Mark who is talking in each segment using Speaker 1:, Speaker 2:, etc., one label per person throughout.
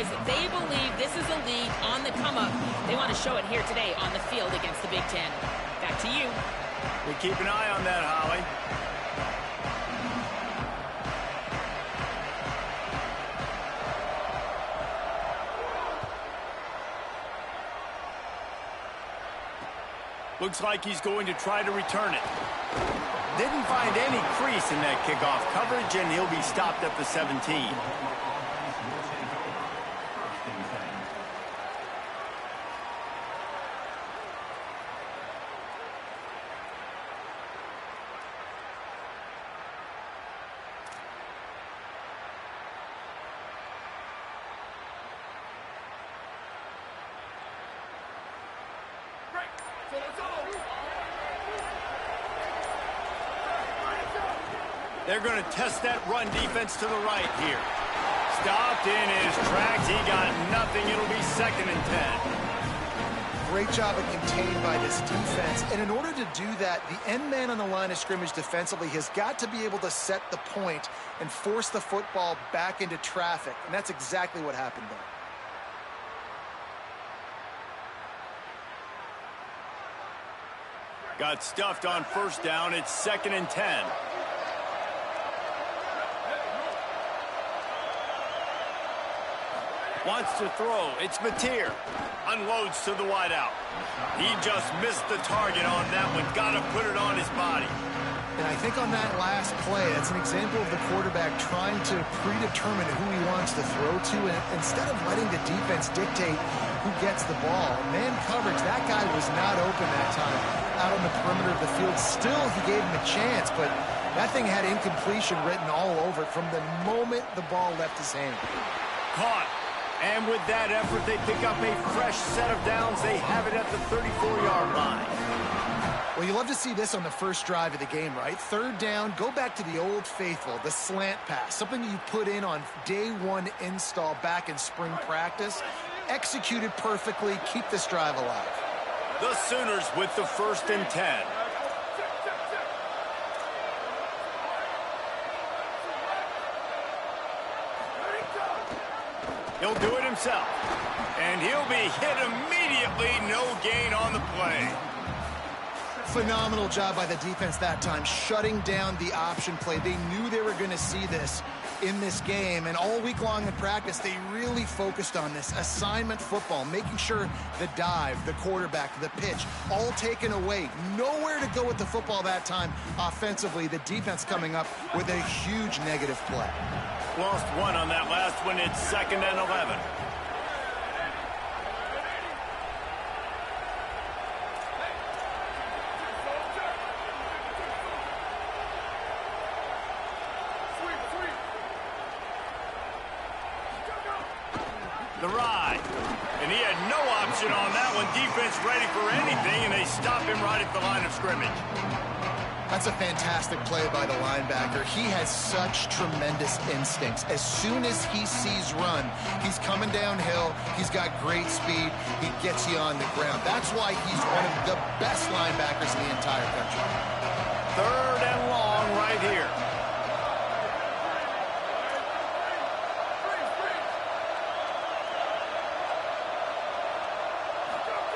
Speaker 1: guys, they believe this is a league on the come-up. They want to show it here today on the field against the Big Ten. Back to you.
Speaker 2: We'll keep an eye on that, Holly. Looks like he's going to try to return it. Didn't find any crease in that kickoff coverage, and he'll be stopped at the 17. They're going to test that run defense to the right here. Stopped in his tracks. He got nothing. It'll be 2nd and 10.
Speaker 3: Great job of contained by this defense. And in order to do that, the end man on the line of scrimmage defensively has got to be able to set the point and force the football back into traffic. And that's exactly what happened there.
Speaker 2: Got stuffed on 1st down. It's 2nd and 10. Wants to throw. It's Mateer. Unloads to the wideout. He just missed the target on that one. Got to put it on his body.
Speaker 3: And I think on that last play, that's an example of the quarterback trying to predetermine who he wants to throw to. And instead of letting the defense dictate who gets the ball, man coverage, that guy was not open that time out on the perimeter of the field. Still, he gave him a chance, but that thing had incompletion written all over it from the moment the ball left his hand.
Speaker 2: Caught. And with that effort, they pick up a fresh set of downs. They have it at the 34-yard line.
Speaker 3: Well, you love to see this on the first drive of the game, right? 3rd down, go back to the old faithful, the slant pass, something you put in on day 1 install back in spring practice. Executed perfectly, keep this drive alive.
Speaker 2: The Sooners with the 1st and 10. He'll do it himself. And he'll be hit immediately. No gain on the play.
Speaker 3: Phenomenal job by the defense that time, shutting down the option play. They knew they were going to see this in this game, and all week long in practice, they really focused on this assignment football, making sure the dive, the quarterback, the pitch, all taken away. Nowhere to go with the football that time offensively. The defense coming up with a huge negative play.
Speaker 2: Lost 1 on that last one. It's 2nd and 11. The ride. And he had no option on that one. Defense ready for anything, and they stop him right at the line of scrimmage.
Speaker 3: That's a fantastic play by the linebacker. He has such tremendous instincts. As soon as he sees run, he's coming downhill. He's got great speed. He gets you on the ground. That's why he's one of the best linebackers in the entire country.
Speaker 2: 3rd and long right here.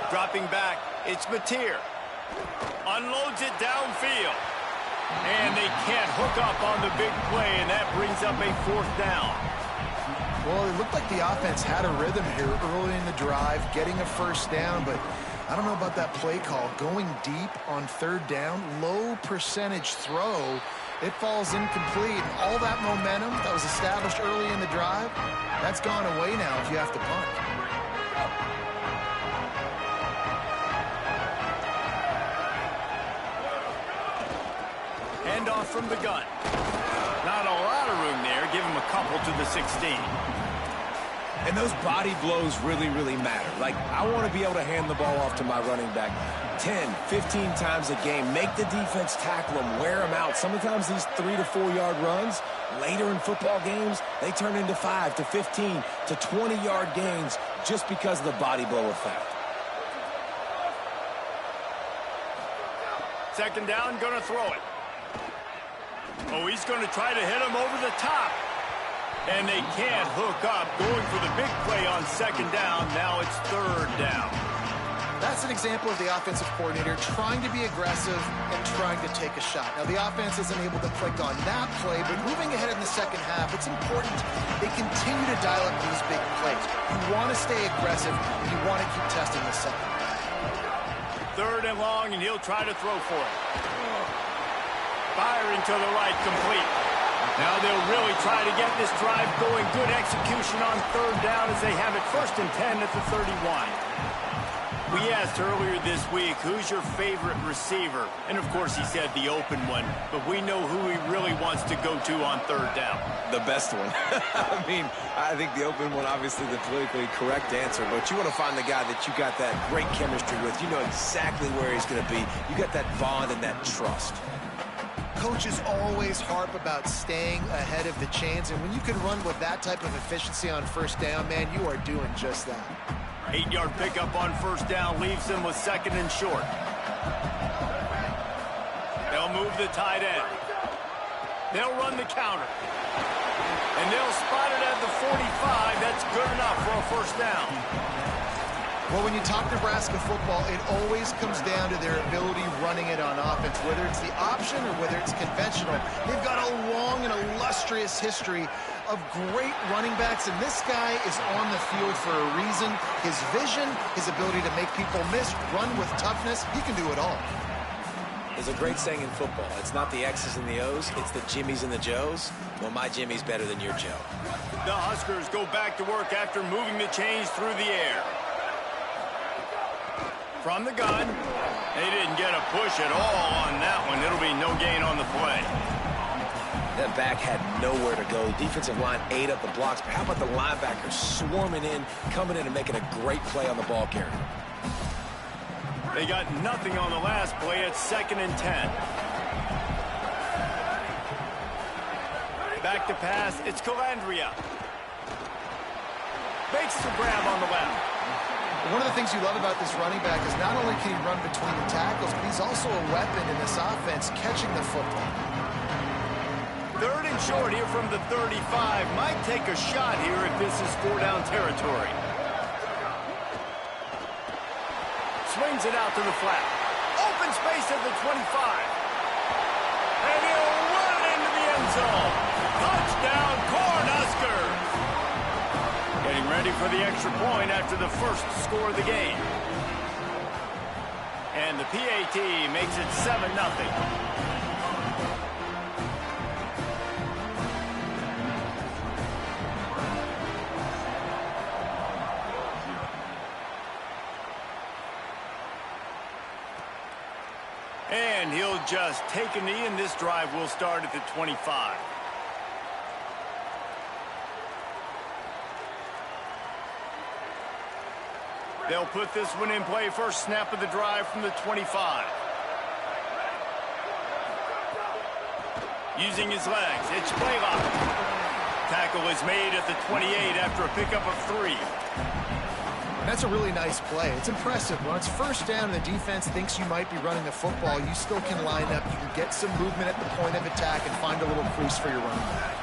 Speaker 2: Dropping back, it's Mateer. Unloads it downfield. And they can't hook up on the big play, and that brings up a 4th down.
Speaker 3: Well, it looked like the offense had a rhythm here early in the drive, getting a 1st down, but I don't know about that play call. Going deep on 3rd down, low percentage throw, it falls incomplete. All that momentum that was established early in the drive, that's gone away now if you have to punt.
Speaker 2: Handoff from the gun. Not a lot of room there. Give him a couple to the 16.
Speaker 4: And those body blows really, really matter. Like, I want to be able to hand the ball off to my running back 10, 15 times a game. Make the defense tackle them, wear them out. Sometimes these 3 to 4 yard runs, later in football games, they turn into 5 to 15 to 20 yard gains just because of the body blow effect.
Speaker 2: 2nd down, gonna throw it. Oh, he's gonna try to hit him over the top. And they can't hook up, going for the big play on second down. Now it's third down.
Speaker 3: That's an example of the offensive coordinator trying to be aggressive and trying to take a shot. Now, the offense isn't able to click on that play, but moving ahead in the second half, it's important they continue to dial up these big plays. You want to stay aggressive, and you want to keep testing the second.
Speaker 2: Third and long, and he'll try to throw for it. Firing to the right, complete. Now they'll really try to get this drive going. Good execution on third down as they have it 1st and 10 at the 31. We asked earlier this week, who's your favorite receiver? And, of course, he said the open one. But we know who he really wants to go to on third down.
Speaker 4: The best one. I mean, I think the open one, obviously the politically correct answer. But you want to find the guy that you got that great chemistry with. You know exactly where he's going to be. You got that bond and that trust.
Speaker 3: Coaches always harp about staying ahead of the chains. And when you can run with that type of efficiency on first down, man, you are doing just that.
Speaker 2: 8-yard pickup on first down leaves them with 2nd and short. They'll move the tight end. They'll run the counter. And they'll spot it at the 45. That's good enough for a first down.
Speaker 3: Well, when you talk Nebraska football, it always comes down to their ability running it on offense, whether it's the option or whether it's conventional. They've got a long and illustrious history of great running backs, and this guy is on the field for a reason. His vision, his ability to make people miss, run with toughness, he can do it all.
Speaker 4: There's a great saying in football. It's not the X's and the O's, it's the Jimmies and the Joes. Well, my Jimmy's better than your Joe.
Speaker 2: The Huskers go back to work after moving the chains through the air. From the gun, they didn't get a push at all on that one. It'll be no gain on the play.
Speaker 4: That back had nowhere to go. Defensive line ate up the blocks. But how about the linebackers swarming in, coming in and making a great play on the ball carrier?
Speaker 2: They got nothing on the last play at 2nd and 10. Back to pass. It's Calandria. Makes the grab on the left.
Speaker 3: One of the things you love about this running back is not only can he run between the tackles, but he's also a weapon in this offense, catching the football.
Speaker 2: 3rd and short here from the 35. Might take a shot here if this is 4-down territory. Swings it out to the flat. Open space at the 25. And he'll run it into the end zone. Touchdown, Cornhuskers. Getting ready for the extra point after the first score of the game. And the PAT makes it 7-0. And he'll just take a knee, and this drive will start at the 25. They'll put this one in play. First snap of the drive from the 25. Using his legs, it's Blaylock. Tackle is made at the 28 after a pickup of 3.
Speaker 3: That's a really nice play. It's impressive. When it's first down and the defense thinks you might be running the football, you still can line up. You can get some movement at the point of attack and find a little crease for your running back.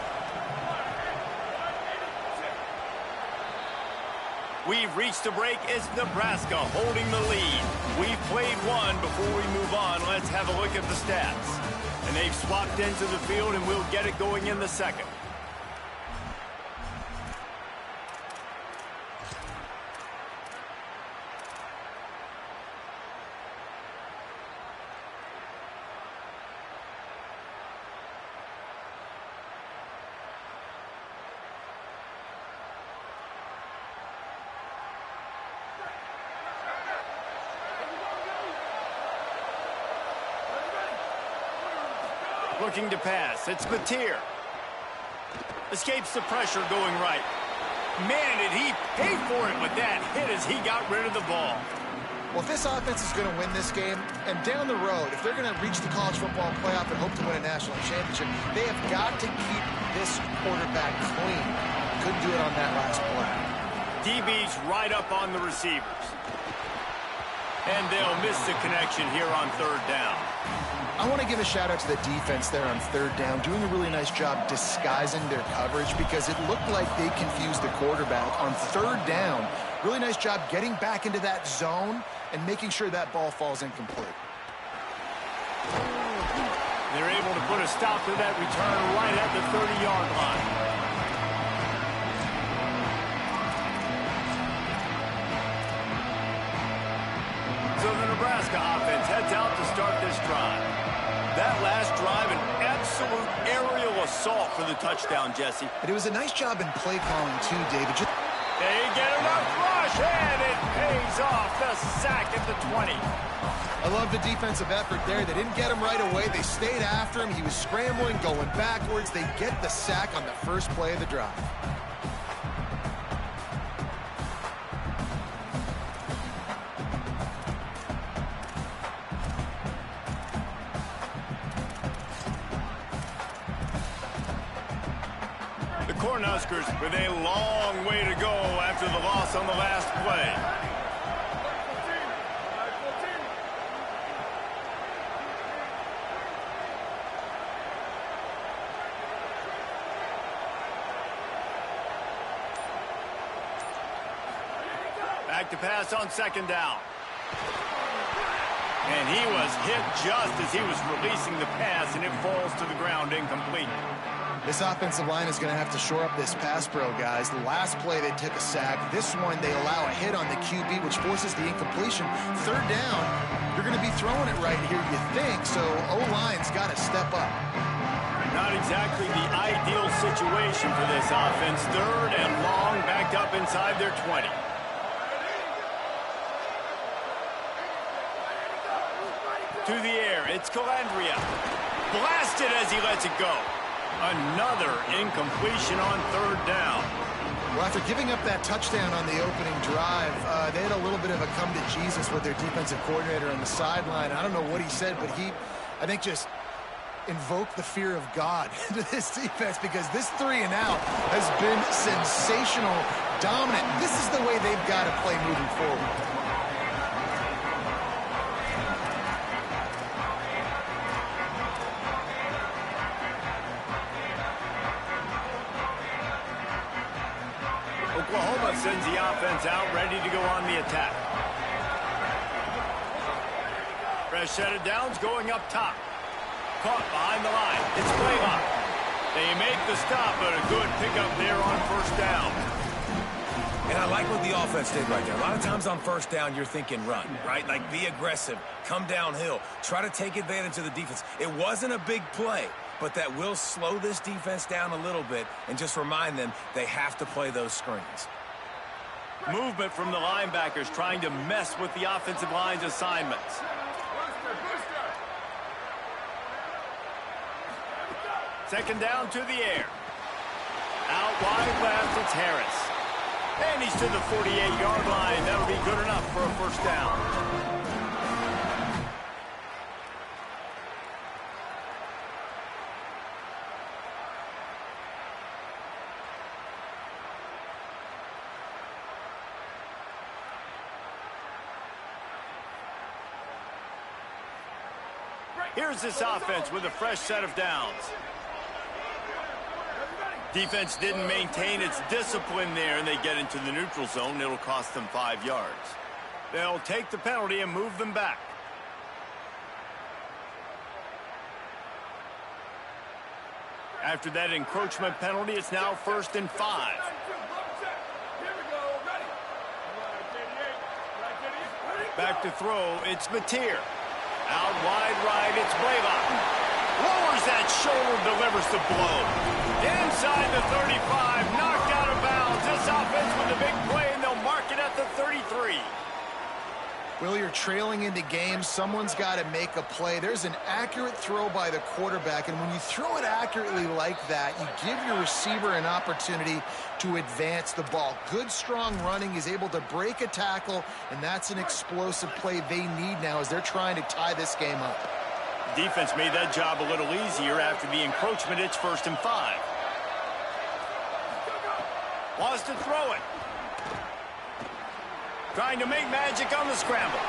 Speaker 2: We've reached a break. It's Nebraska holding the lead. We've played one. Before we move on, let's have a look at the stats. And they've swapped into the field, and we'll get it going in the second. Looking to pass. It's Mateer. Escapes the pressure going right. Man, did he pay for it with that hit as he got rid of the ball.
Speaker 3: Well, if this offense is going to win this game, and down the road, if they're going to reach the college football playoff and hope to win a national championship, they have got to keep this quarterback clean. Couldn't do it on that last play.
Speaker 2: DB's right up on the receivers. And they'll miss the connection here on third down.
Speaker 3: I want to give a shout out to the defense there on third down, doing a really nice job disguising their coverage because it looked like they confused the quarterback on third down. Really nice job getting back into that zone and making sure that ball falls incomplete.
Speaker 2: They're able to put a stop to that return right at the 30-yard line. So the Nebraska offense heads out to start this drive. That last drive, an absolute aerial assault for the touchdown, Jesse.
Speaker 3: And it was a nice job in play calling, too, David.
Speaker 2: They get enough rush, and it pays off. The sack at the 20.
Speaker 3: I love the defensive effort there. They didn't get him right away. They stayed after him. He was scrambling, going backwards. They get the sack on the first play of the drive.
Speaker 2: The Cornhuskers with a long way to go after the loss on the last play. Back to pass on second down. And he was hit just as he was releasing the pass, and it falls to the ground incomplete.
Speaker 3: This offensive line is going to have to shore up this pass pro, guys. The last play, they took a sack. This one, they allow a hit on the QB, which forces the incompletion. Third down, you're going to be throwing it right here, you think, so O-line's got to step up.
Speaker 2: Not exactly the ideal situation for this offense. Third and long, backed up inside their 20. To the air, it's Calandria. Blasted as he lets it go. Another incompletion on third down.
Speaker 3: Well, after giving up that touchdown on the opening drive, they had a little bit of a come to Jesus with their defensive coordinator on the sideline. I don't know what he said, but he, I think, just invoked the fear of God into this defense because this 3 and out has been sensational, dominant. This is the way they've got to play moving forward.
Speaker 2: Oklahoma sends the offense out, ready to go on the attack. Fresh set of downs going up top. Caught behind the line. It's Blaylock. They make the stop, but a good pickup there on first down.
Speaker 4: And I like what the offense did right there. A lot of times on first down, you're thinking run, right? Like be aggressive, come downhill, try to take advantage of the defense. It wasn't a big play, but that will slow this defense down a little bit and just remind them they have to play those screens.
Speaker 2: Movement from the linebackers trying to mess with the offensive line's assignments. Second down to the air. Out wide left, it's Harris. And he's to the 48-yard line. That'll be good enough for a first down. Here's this offense with a fresh set of downs. Defense didn't maintain its discipline there, and they get into the neutral zone. It'll cost them 5 yards. They'll take the penalty and move them back. After that encroachment penalty, it's now 1st and 5. Back to throw, it's Mateer. Out wide right, it's Blaylock. Lowers that shoulder, delivers the blow. Inside the 35, knocked out of bounds. This offense with a big play, and they'll mark it at the 33.
Speaker 3: Will, you're trailing into games. Someone's got to make a play. There's an accurate throw by the quarterback, and when you throw it accurately like that, you give your receiver an opportunity to advance the ball. Good, strong running. He's able to break a tackle, and that's an explosive play they need now as they're trying to tie this game up.
Speaker 2: Defense made that job a little easier after the encroachment. It's 1st and 5. Wants to throw it. Trying to make magic on the scramble.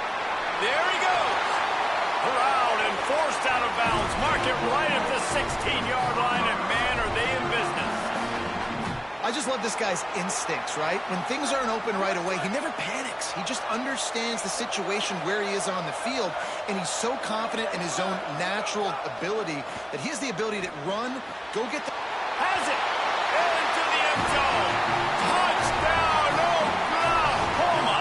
Speaker 2: There he goes. corralled and forced out of bounds. Mark it right at the 16-yard line, and man, are they in business.
Speaker 3: I just love this guy's instincts, right? When things aren't open right away, he never panics. He just understands the situation where he is on the field, and he's so confident in his own natural ability that he has the ability to run, go get the...
Speaker 2: Has it! Into the end zone! Touchdown, Oklahoma!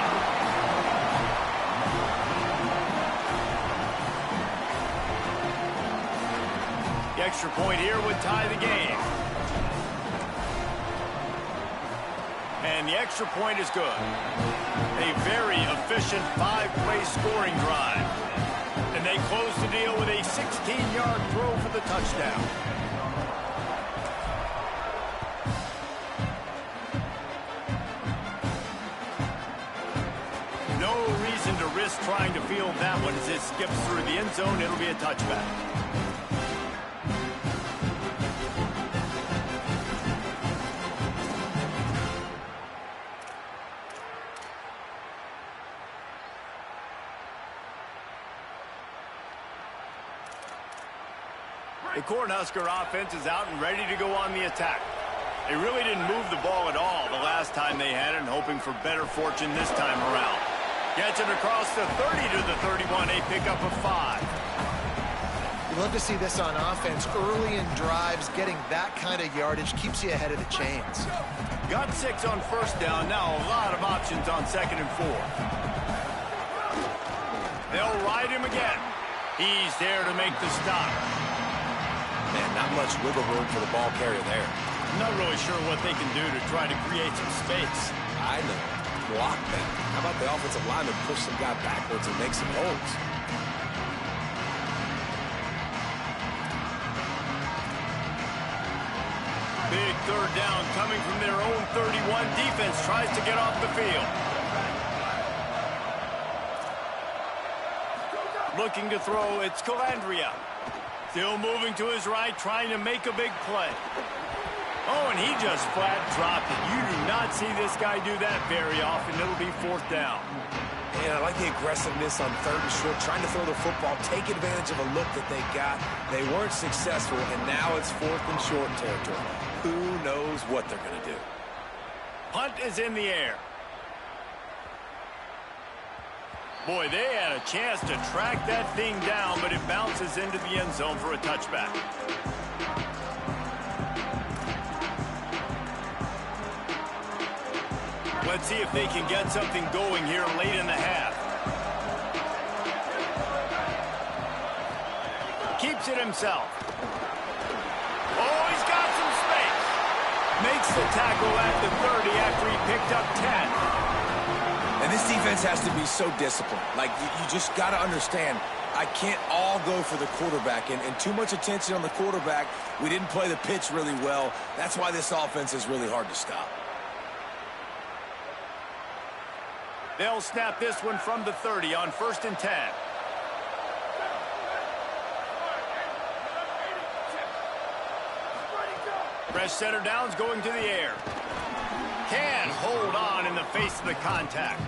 Speaker 2: The extra point here would tie the game. And the extra point is good. A very efficient 5-play scoring drive. And they close the deal with a 16-yard throw for the touchdown. No reason to risk trying to field that one as it skips through the end zone. It'll be a touchback. The Cornhusker offense is out and ready to go on the attack. They really didn't move the ball at all the last time they had it, and hoping for better fortune this time around. Gets it across the 30 to the 31, a pickup of 5.
Speaker 3: You love to see this on offense. Early in drives, getting that kind of yardage keeps you ahead of the chains.
Speaker 2: Got 6 on first down. Now a lot of options on 2nd and 4. They'll ride him again. He's there to make the stop.
Speaker 4: Man, not much wiggle room for the ball carrier there.
Speaker 2: I'm not really sure what they can do to try to create some space.
Speaker 4: I know. Block that. How about the offensive lineman push some guy backwards and make some holes?
Speaker 2: Big third down coming from their own 31. Defense tries to get off the field. Looking to throw, it's Calandria. Still moving to his right, trying to make a big play. Oh, and he just flat dropped it. You do not see this guy do that very often. It'll be 4th down.
Speaker 4: And I like the aggressiveness on 3rd and short, trying to throw the football, take advantage of a look that they got. They weren't successful, and now it's 4th and short territory. Who knows what they're going to do?
Speaker 2: Punt is in the air. Boy, they had a chance to track that thing down, but it bounces into the end zone for a touchback. Let's see if they can get something going here late in the half. Keeps it himself. Oh, he's got some space. Makes the tackle at the 30 after he picked up 10.
Speaker 4: And this defense has to be so disciplined. Like, you just got to understand, I can't all go for the quarterback. And too much attention on the quarterback. We didn't play the pitch really well. That's why this offense is really hard to stop.
Speaker 2: They'll snap this one from the 30 on 1st and 10. Fresh center downs going to the air. Can hold on in the face of the contact.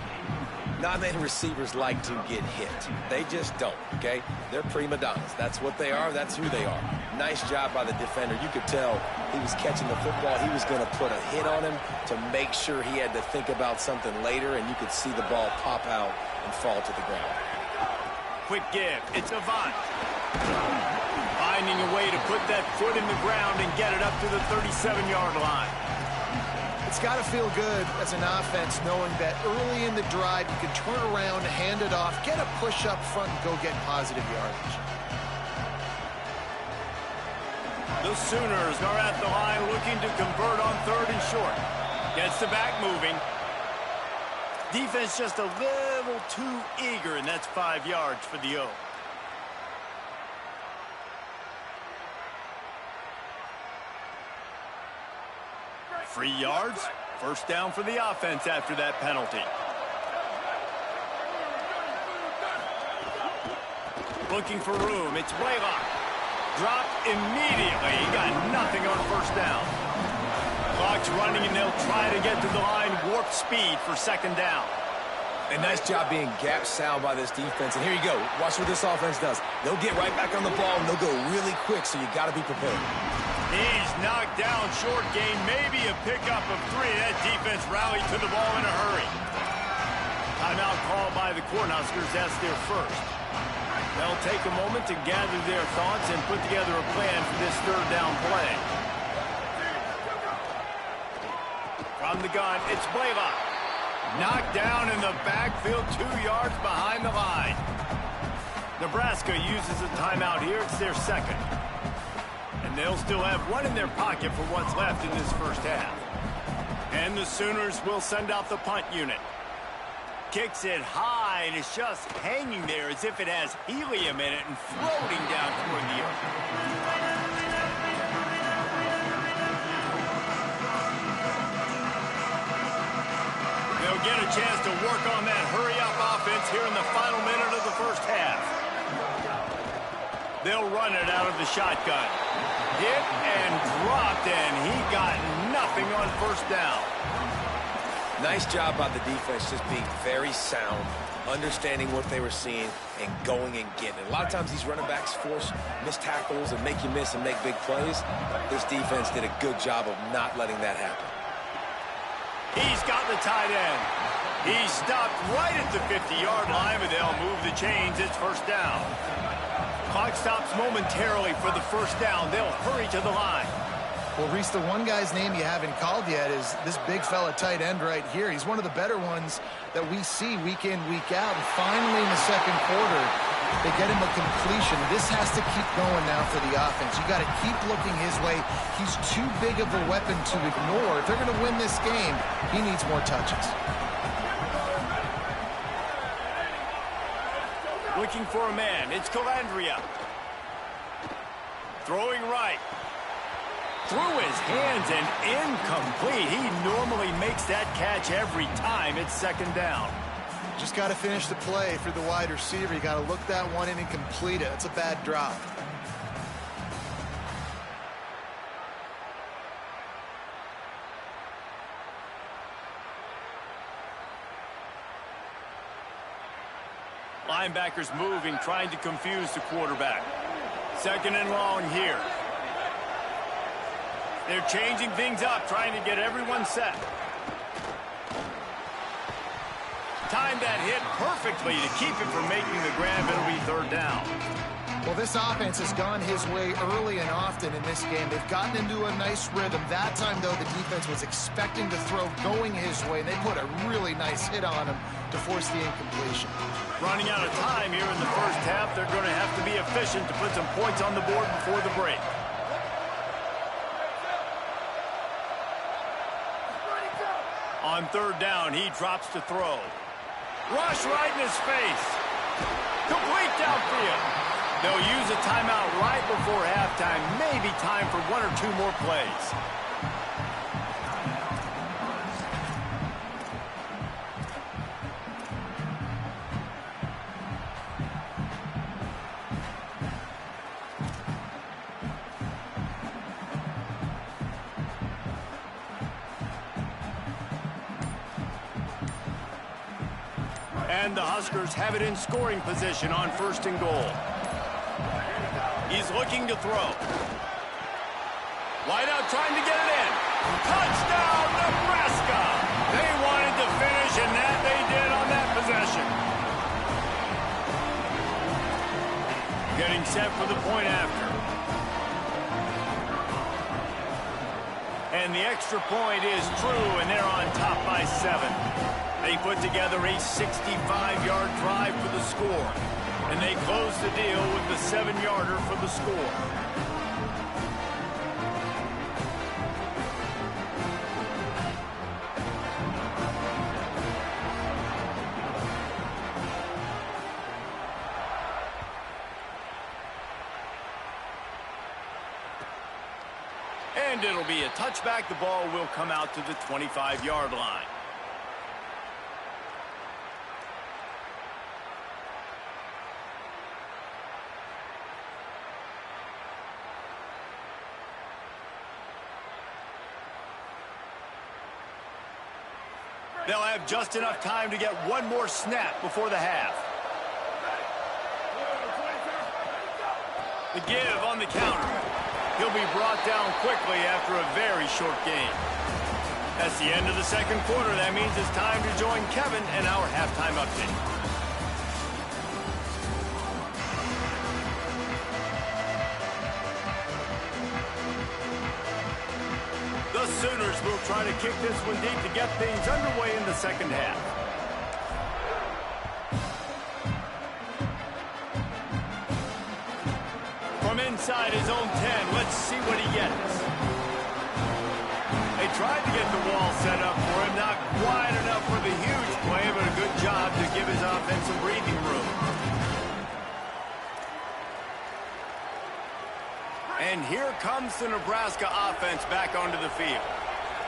Speaker 4: Not many receivers like to get hit. They just don't, okay? They're prima donnas. That's what they are. That's who they are. Nice job by the defender. You could tell he was catching the football. He was going to put a hit on him to make sure he had to think about something later, and you could see the ball pop out and fall to the ground.
Speaker 2: Quick give. It's Avant. Finding a way to put that foot in the ground and get it up to the 37-yard line.
Speaker 3: It's got to feel good as an offense knowing that early in the drive you can turn around, hand it off, get a push up front, and go get positive yardage.
Speaker 2: The Sooners are at the line looking to convert on 3rd and short. Gets the back moving. Defense just a little too eager, and that's 5 yards for the O. Free yards. First down for the offense after that penalty. Looking for room. It's Blaylock. Dropped immediately. He got nothing on 1st down. Clock's running, and they'll try to get to the line. Warp speed for 2nd down.
Speaker 4: And nice job being gap sound by this defense. And here you go. Watch what this offense does. They'll get right back on the ball, and they'll go really quick, so you got to be prepared.
Speaker 2: He's knocked down short gain, maybe a pickup of 3. That defense rallied to the ball in a hurry. Timeout called by the Cornhuskers. That's their first. They'll take a moment to gather their thoughts and put together a plan for this third down play. From the gun, it's Blaylock. Knocked down in the backfield, 2 yards behind the line. Nebraska uses a timeout here. It's their second. And they'll still have one in their pocket for what's left in this first half. And the Sooners will send out the punt unit. Kicks it high, and it's just hanging there as if it has helium in it and floating down toward the earth. They'll get a chance to work on that hurry-up offense here in the final minute of the first half. They'll run it out of the shotgun. Hit and dropped, and he got nothing on first down.
Speaker 4: Nice job by the defense just being very sound, understanding what they were seeing, and going and getting it. A lot of times these running backs force missed tackles and make you miss and make big plays. This defense did a good job of not letting that happen.
Speaker 2: He's got the tight end. He stopped right at the 50-yard line, but they'll move the chains. It's first down. Clock stops momentarily for the first down. They'll hurry to the line.
Speaker 3: Well, Reese, the one guy's name you haven't called yet is this big fella tight end right here. He's one of the better ones that we see week in, week out. And finally in the second quarter, they get him a completion. This has to keep going now for the offense. You got to keep looking his way. He's too big of a weapon to ignore. If they're going to win this game, he needs more touches.
Speaker 2: Looking for a man. It's Calandria. Throwing right. Through his hands and incomplete. He normally makes that catch every time. It's second down.
Speaker 3: Just got to finish the play for the wide receiver. You got to look that one in and complete it. It's a bad drop.
Speaker 2: Linebackers moving, trying to confuse the quarterback. Second and long here. They're changing things up, trying to get everyone set. Timed that hit perfectly to keep him from making the grab. It'll be third down.
Speaker 3: Well, this offense has gone his way early and often in this game. They've gotten into a nice rhythm. That time, though, the defense was expecting to throw going his way, and they put a really nice hit on him to force the incompletion.
Speaker 2: Running out of time here in the first half. They're going to have to be efficient to put some points on the board before the break. On third down, he drops to throw. Rush right in his face. Complete downfield. They'll use a timeout right before halftime. Maybe time for 1 or 2 more plays. And the Huskers have it in scoring position on first and goal. He's looking to throw. Wide out trying to get it in. Touchdown, Nebraska! They wanted to finish, and that they did on that possession. Getting set for the point after. And the extra point is true, and they're on top by 7. They put together a 65-yard drive for the score. And they close the deal with the 7-yarder for the score. And it'll be a touchback. The ball will come out to the 25-yard line. They'll have just enough time to get one more snap before the half. The give on the counter. He'll be brought down quickly after a very short game. That's the end of the second quarter. That means it's time to join Kevin and our halftime update. The Sooners will try to kick this one deep to get things underway in the second half. From inside his own 10, let's see what he gets. They tried to get the wall set up for him, not quite enough for the huge play, but a good job to give his offense some breathing room. And here comes the Nebraska offense back onto the field.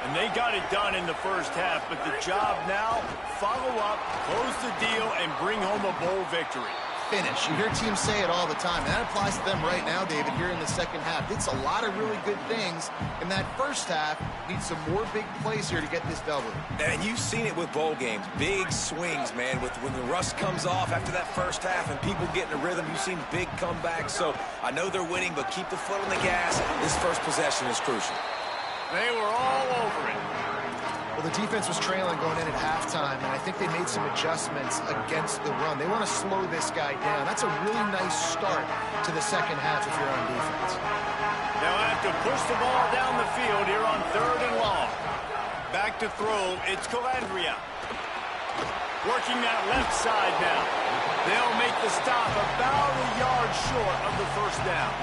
Speaker 2: And they got it done in the first half, but the job now, follow up, close the deal, and bring home a bowl victory.
Speaker 3: Finish. You hear teams say it all the time, and that applies to them right now, David, here in the second half. It's a lot of really good things in that first half. Need some more big plays here to get this W.
Speaker 4: And you've seen it with bowl games. Big swings, man, when the rust comes off after that first half and people get in a rhythm. You've seen big comebacks. So I know they're winning, but keep the foot on the gas. This first possession is crucial.
Speaker 2: They were all over it.
Speaker 3: Well, the defense was trailing going in at halftime, and I think they made some adjustments against the run. They want to slow this guy down. That's a really nice start to the second half if you're on defense.
Speaker 2: They'll have to push the ball down the field here on 3rd and long. Back to throw, it's Calandria. Working that left side now. They'll make the stop about a yard short of the first down.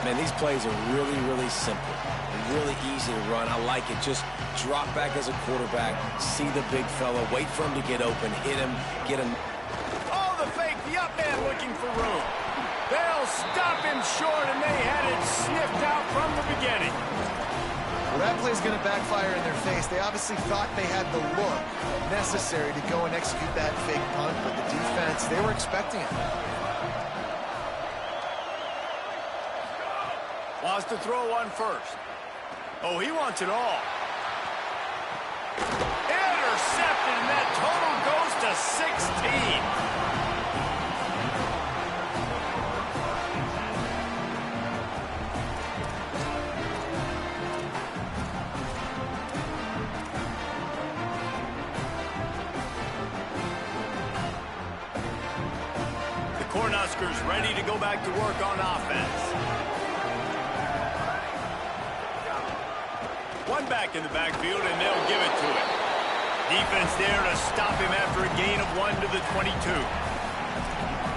Speaker 4: Man, these plays are really, really simple. Really easy to run. I like it. Just drop back as a quarterback, see the big fella, wait for him to get open, hit him, get him.
Speaker 2: Oh, the fake, the up man looking for room. They'll stop him short, and they had it sniffed out from the beginning.
Speaker 3: Well, that play's going to backfire in their face. They obviously thought they had the look necessary to go and execute that fake punt, but the defense, they were expecting it.
Speaker 2: Wants to throw on first. Oh, he wants it all. Intercepted, and that total goes to 16. The Cornhuskers ready to go back to work on offense. One back in the backfield, and they'll give it to him. Defense there to stop him after a gain of 1 to the 22.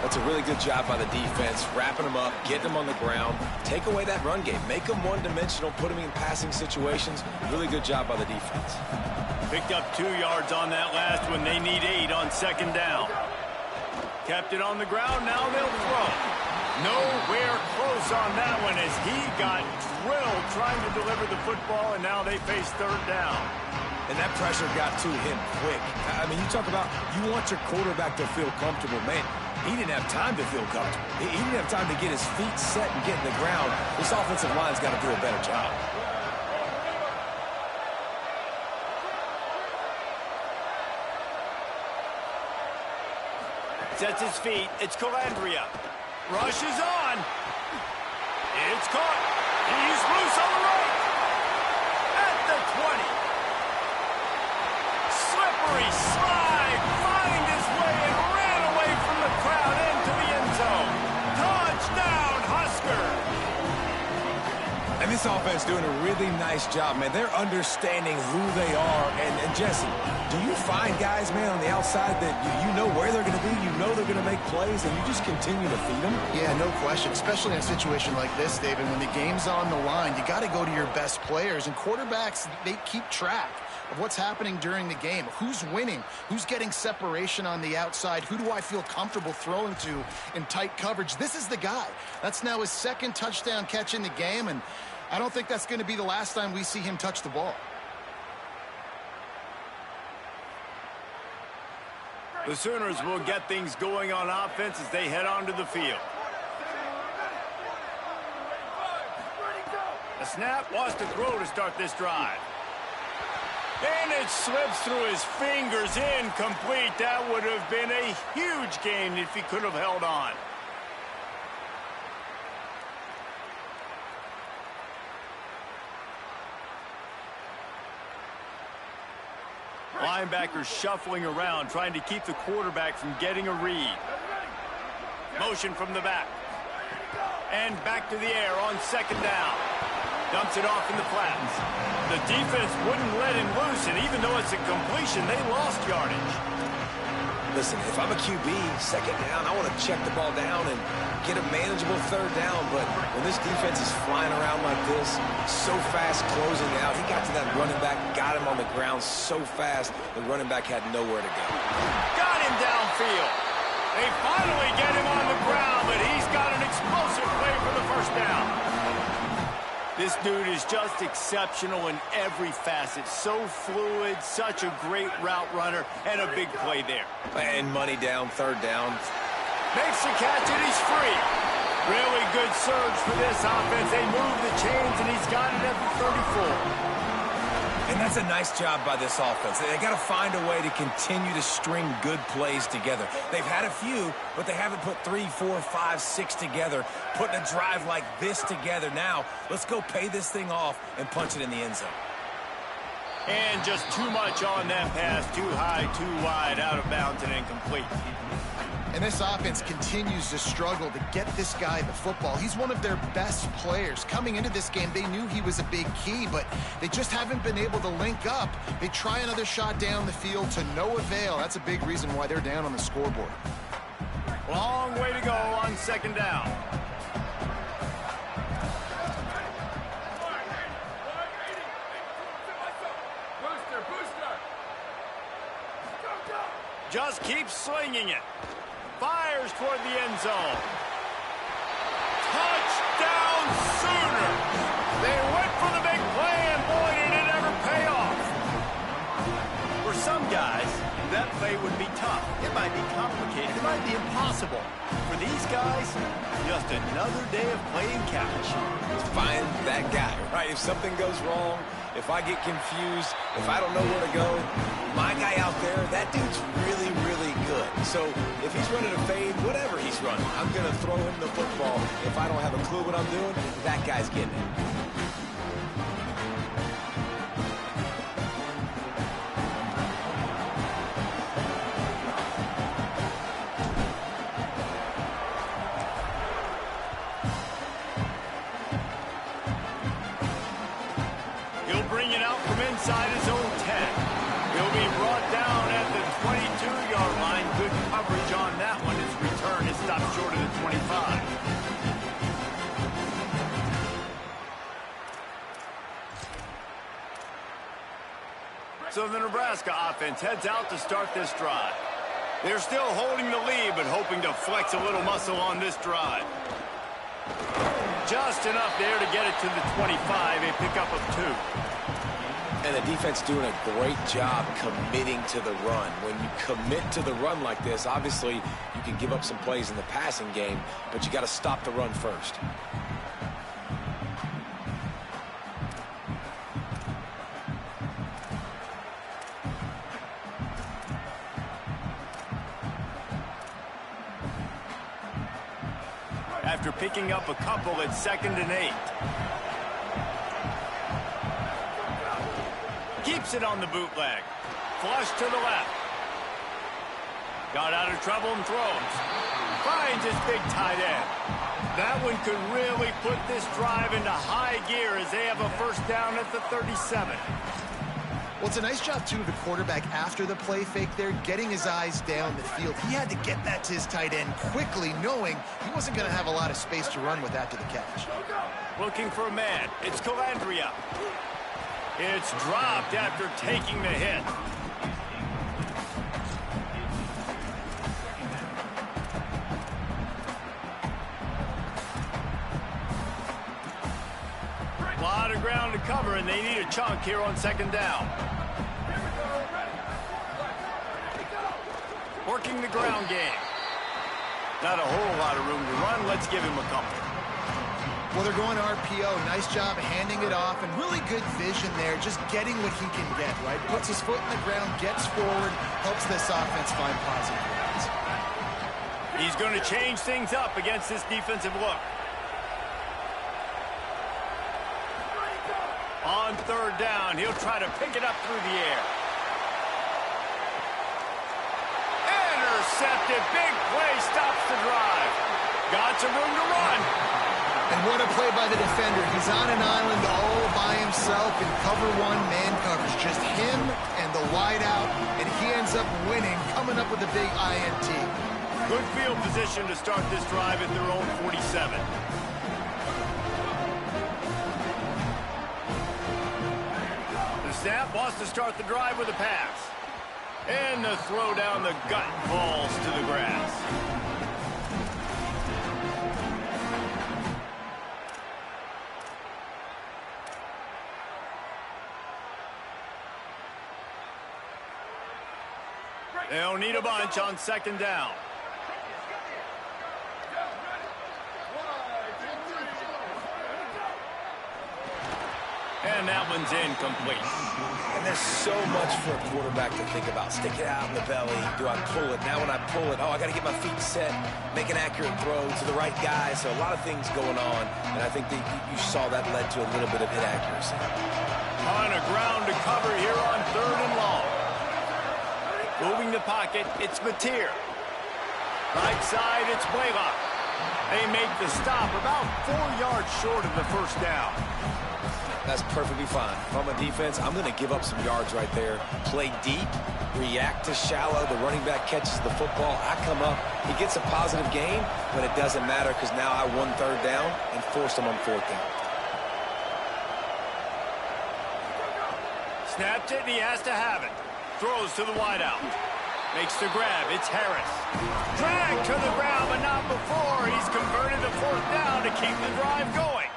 Speaker 4: That's a really good job by the defense, wrapping him up, getting him on the ground, take away that run game, make him one-dimensional, put him in passing situations. Really good job by the defense.
Speaker 2: Picked up 2 yards on that last one. They need 8 on 2nd down. Kept it on the ground. Now they'll throw. Nowhere close on that one as he got drilled trying to deliver the football, and now they face 3rd down.
Speaker 4: And that pressure got to him quick. I mean, you talk about you want your quarterback to feel comfortable. Man, he didn't have time to feel comfortable. He didn't have time to get his feet set and get in the ground. This offensive line's got to do a better job.
Speaker 2: Sets his feet. It's Calandria. Rushes on. It's caught. He's loose on the right. At the 20. Slippery slide. Find his way and ran away from the crowd into the end zone. Touchdown, Husker.
Speaker 4: And this offense doing a really nice job, man. They're understanding who they are. And Jesse, do you find guys, man, on the outside that you know where they're going to be, you know they're going to make plays, and you just continue to feed them?
Speaker 3: Yeah, no question, especially in a situation like this, David, when the game's on the line, you got to go to your best players, and quarterbacks, they keep track of what's happening during the game. Who's winning? Who's getting separation on the outside? Who do I feel comfortable throwing to in tight coverage? This is the guy. That's now his 2nd touchdown catch in the game, and I don't think that's going to be the last time we see him touch the ball.
Speaker 2: The Sooners will get things going on offense as they head onto the field. The snap, wants to throw to start this drive. And it slips through his fingers, incomplete. That would have been a huge gain if he could have held on. Linebackers shuffling around, trying to keep the quarterback from getting a read. Motion from the back. And back to the air on second down. Dumps it off in the flats. The defense wouldn't let him loose, and even though it's a completion, they lost yardage.
Speaker 4: Listen, if I'm a QB, second down, I want to check the ball down and get a manageable third down. But when this defense is flying around like this, so fast closing out, he got to that running back, got him on the ground so fast, the running back had nowhere to go.
Speaker 2: Got him downfield. They finally get him on the ground, but he's got an explosive play for the first down. This dude is just exceptional in every facet. So fluid, such a great route runner, and a big play there.
Speaker 4: And money down, third down.
Speaker 2: Makes the catch, and he's free. Really good surge for this offense. They move the chains, and he's got it at the 34.
Speaker 4: And that's a nice job by this offense. They got to find a way to continue to string good plays together. They've had a few, but they haven't put 3, 4, 5, 6 together, putting a drive like this together. Now, let's go pay this thing off and punch it in the end zone.
Speaker 2: And just too much on that pass, too high, too wide, out of bounds, and incomplete.
Speaker 3: And this offense continues to struggle to get this guy the football. He's one of their best players. Coming into this game, they knew he was a big key, but they just haven't been able to link up. They try another shot down the field to no avail. That's a big reason why they're down on the scoreboard.
Speaker 2: Long way to go on second down. Just keeps slinging it. Fires toward the end zone. Touchdown Sooners! They went for the big play, and boy, did it ever pay off. For some guys, that play would be tough. It might be complicated. It might be impossible. For these guys, just another day of playing catch.
Speaker 4: Find that guy, right? If something goes wrong, if I get confused, if I don't know where to go, my guy out there, that dude's really, really good. So if he's running a fade, whatever he's running, I'm going to throw him the football. If I don't have a clue what I'm doing, that guy's getting it.
Speaker 2: Inside his own 10. He'll be brought down at the 22-yard line. Good coverage on that one. His return is stopped short of the 25. So the Nebraska offense heads out to start this drive. They're still holding the lead, but hoping to flex a little muscle on this drive. Just enough there to get it to the 25, a pickup of 2.
Speaker 4: And the defense doing a great job committing to the run. When you commit to the run like this, obviously you can give up some plays in the passing game, but you got to stop the run first.
Speaker 2: After picking up a couple at 2nd and 8. Keeps it on the bootleg. Flush to the left. Got out of trouble and throws. Finds his big tight end. That one could really put this drive into high gear as they have a first down at the 37.
Speaker 3: Well, it's a nice job, too, of the quarterback after the play fake there, getting his eyes down the field. He had to get that to his tight end quickly, knowing he wasn't going to have a lot of space to run with after the catch.
Speaker 2: Looking for a man. It's Calandria. It's dropped after taking the hit. A lot of ground to cover, and they need a chunk here on second down. Working the ground game. Not a whole lot of room to run. Let's give him a couple.
Speaker 3: Well, they're going RPO. Nice job handing it off, and really good vision there, just getting what he can get, right? Puts his foot in the ground, gets forward, helps this offense find positive runs.
Speaker 2: He's going to change things up against this defensive look. On third down, he'll try to pick it up through the air. Intercepted. Big play stops the drive. Got some room to run.
Speaker 3: And what a play by the defender. He's on an island all by himself in cover one man coverage. Just him and the wide out, and he ends up winning, coming up with a big INT.
Speaker 2: Good field position to start this drive at their own 47. The snap wants to start the drive with a pass. And the throw down the gut falls to the grass. They'll need a bunch on second down. And that one's incomplete.
Speaker 4: And there's so much for a quarterback to think about. Stick it out in the belly. Do I pull it? Now when I pull it, I got to get my feet set, make an accurate throw to the right guy. So a lot of things going on. And I think that you saw that led to a little bit of inaccuracy.
Speaker 2: On a ground to cover here on third and long. Moving the pocket, it's Mateer. Right side, it's Blaylock. They make the stop about 4 yards short of the first down.
Speaker 4: That's perfectly fine. If I'm a defense, I'm going to give up some yards right there. Play deep, react to shallow. The running back catches the football. I come up. He gets a positive gain, but it doesn't matter because now I won third down and forced him on fourth down.
Speaker 2: Snapped it, and he has to have it. Throws to the wideout. Makes the grab. It's Harris. Dragged to the ground, but not before. He's converted to fourth down to keep the drive going.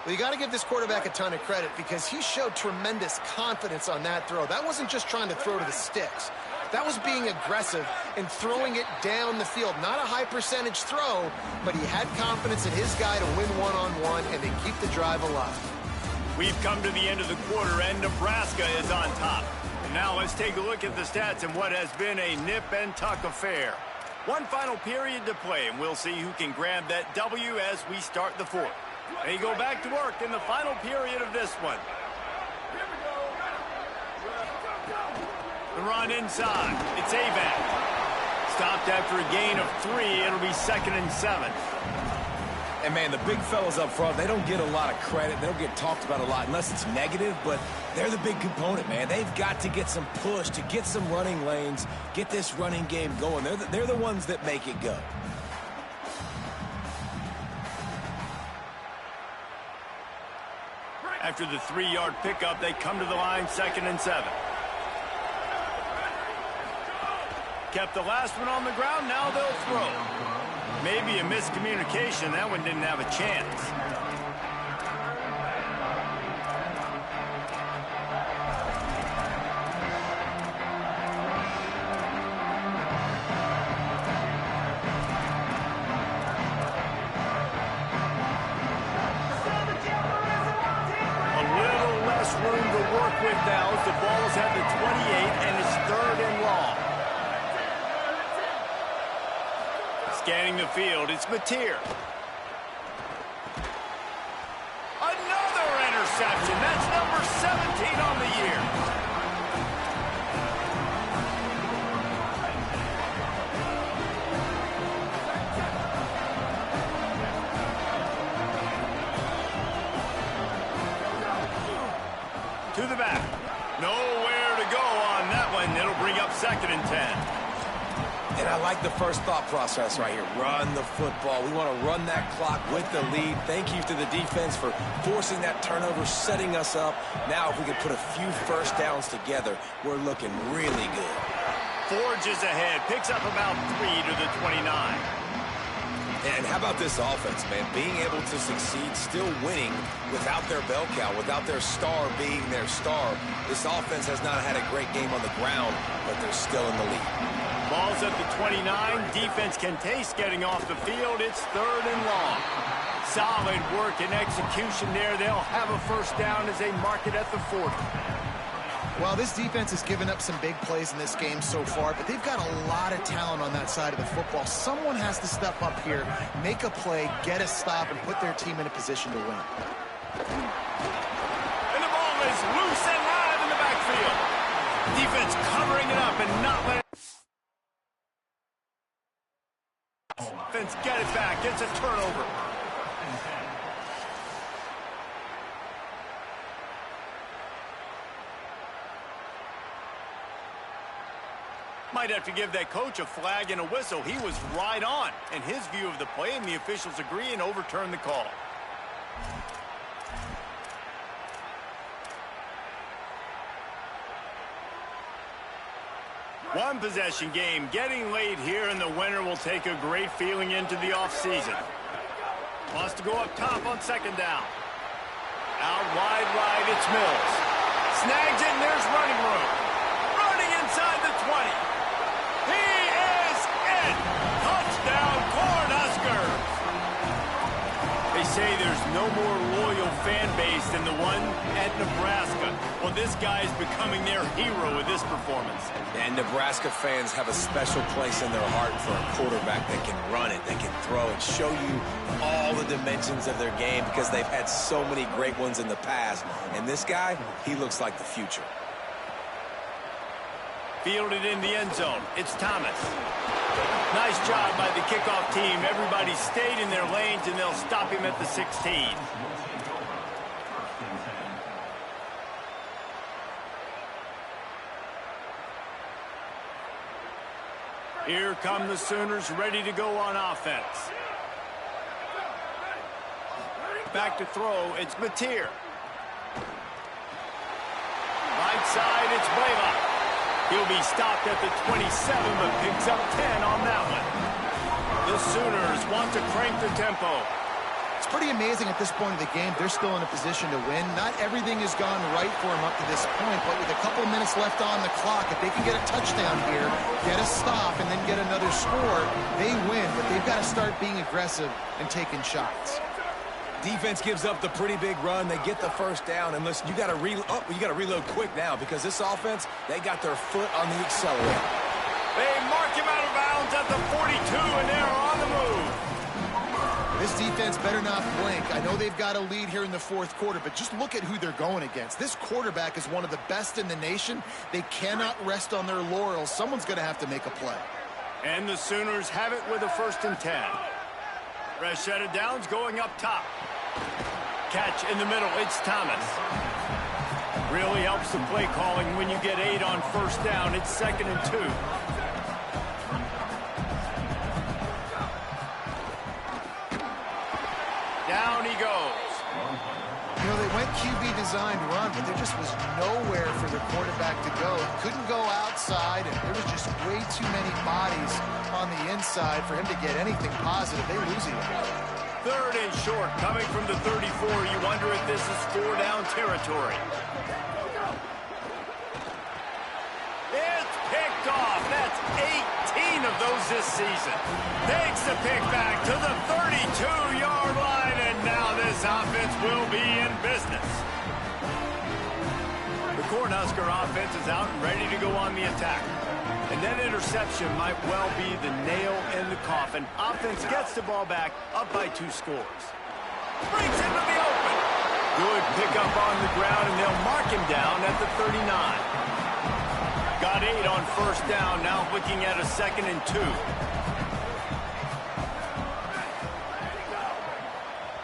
Speaker 3: Well, you got to give this quarterback a ton of credit because he showed tremendous confidence on that throw. That wasn't just trying to throw to the sticks. That was being aggressive and throwing it down the field. Not a high percentage throw, but he had confidence in his guy to win one-on-one and to keep the drive alive.
Speaker 2: We've come to the end of the quarter, and Nebraska is on top. And now let's take a look at the stats in what has been a nip-and-tuck affair. One final period to play, and we'll see who can grab that W as we start the fourth. They go back to work in the final period of this one. The run inside. It's Avac. Stopped after a gain of 3. It'll be 2nd and 7.
Speaker 4: And, man, the big fellas up front, they don't get a lot of credit. They don't get talked about a lot unless it's negative, but they're the big component, man. They've got to get some push, to get some running lanes, get this running game going. They're the ones that make it go.
Speaker 2: After the 3-yard pickup, they come to the line 2nd and 7. Kept the last one on the ground, now they'll throw. Maybe a miscommunication. That one didn't have a chance. A little less room to work with now as the ball's at the 28 and it's 3rd and long. Scanning the field, it's Mateer. Another interception. That's number 17 on the year. To the back. Nowhere to go on that one. It'll bring up 2nd and 10.
Speaker 4: And I like the first thought process right here. Run the football. We want to run that clock with the lead. Thank you to the defense for forcing that turnover, setting us up. Now, if we could put a few first downs together, we're looking really good.
Speaker 2: Forges ahead. Picks up about 3 to the 29.
Speaker 4: And how about this offense, man? Being able to succeed, still winning without their bell cow, without their star being their star. This offense has not had a great game on the ground, but they're still in the lead.
Speaker 2: Ball's at the 29. Defense can taste getting off the field. It's 3rd and long. Solid work and execution there. They'll have a first down as they mark it at the 40.
Speaker 3: Well, this defense has given up some big plays in this game so far, but they've got a lot of talent on that side of the football. Someone has to step up here, make a play, get a stop, and put their team in a position to win.
Speaker 2: And the ball is loose and live in the backfield. Defense covering it up and not letting offense get it back. Gets a turnover. Might have to give that coach a flag and a whistle. He was right on in his view of the play, and the officials agree and overturn the call. One possession game getting late here, and the winner will take a great feeling into the offseason. Wants to go up top on second down. Out wide right, it's Mills. Snags it, and there's running room. Running inside the 20. He is in! Touchdown, Cornhuskers! They say there's no more loyal fan base than the one at Nebraska. Well, this guy is becoming their hero with this performance.
Speaker 4: And Nebraska fans have a special place in their heart for a quarterback that can run it, that can throw it, show you all the dimensions of their game because they've had so many great ones in the past. And this guy, he looks like the future.
Speaker 2: Fielded in the end zone. It's Thomas. Nice job by the kickoff team. Everybody stayed in their lanes, and they'll stop him at the 16. Here come the Sooners, ready to go on offense. Back to throw, it's Mateer. Right side, it's Blaylock. He'll be stopped at the 27, but picks up 10 on that one. The Sooners want to crank the tempo.
Speaker 3: It's pretty amazing at this point of the game. They're still in a position to win. Not everything has gone right for them up to this point, but with a couple of minutes left on the clock, if they can get a touchdown here, get a stop, and then get another score, they win. But they've got to start being aggressive and taking shots.
Speaker 4: Defense gives up the pretty big run. They get the first down, and listen, you got to reload quick now because this offense, they got their foot on the accelerator.
Speaker 2: They mark him out of bounds at the 42, and they're on the move.
Speaker 3: This defense better not blink. I know they've got a lead here in the fourth quarter, but just look at who they're going against. This quarterback is one of the best in the nation. They cannot rest on their laurels. Someone's going to have to make a play.
Speaker 2: And the Sooners have it with a 1st and 10. Rashad Downs going up top. Catch in the middle, it's Thomas. Really helps the play calling when you get 8 on 1st down. It's 2nd and 2. Down he goes.
Speaker 3: You know, they went QB designed run, but there just was nowhere for the quarterback to go. He couldn't go outside, and there was just way too many bodies on the inside for him to get anything positive. They lose it.
Speaker 2: 3rd and short, coming from the 34. You wonder if this is 4-down territory. It's picked off. That's 18 of those this season. Takes the pick back to the 32-yard line, and now this offense will be in business. The Cornhusker offense is out and ready to go on the attack. And that interception might well be the nail in the coffin. Offense gets the ball back, up by 2 scores. Brings into the open. Good pickup on the ground, and they'll mark him down at the 39. Got 8 on 1st down, now looking at a 2nd and 2.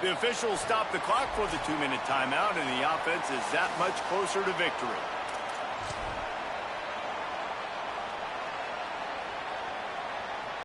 Speaker 2: The officials stop the clock for the 2-minute timeout, and the offense is that much closer to victory.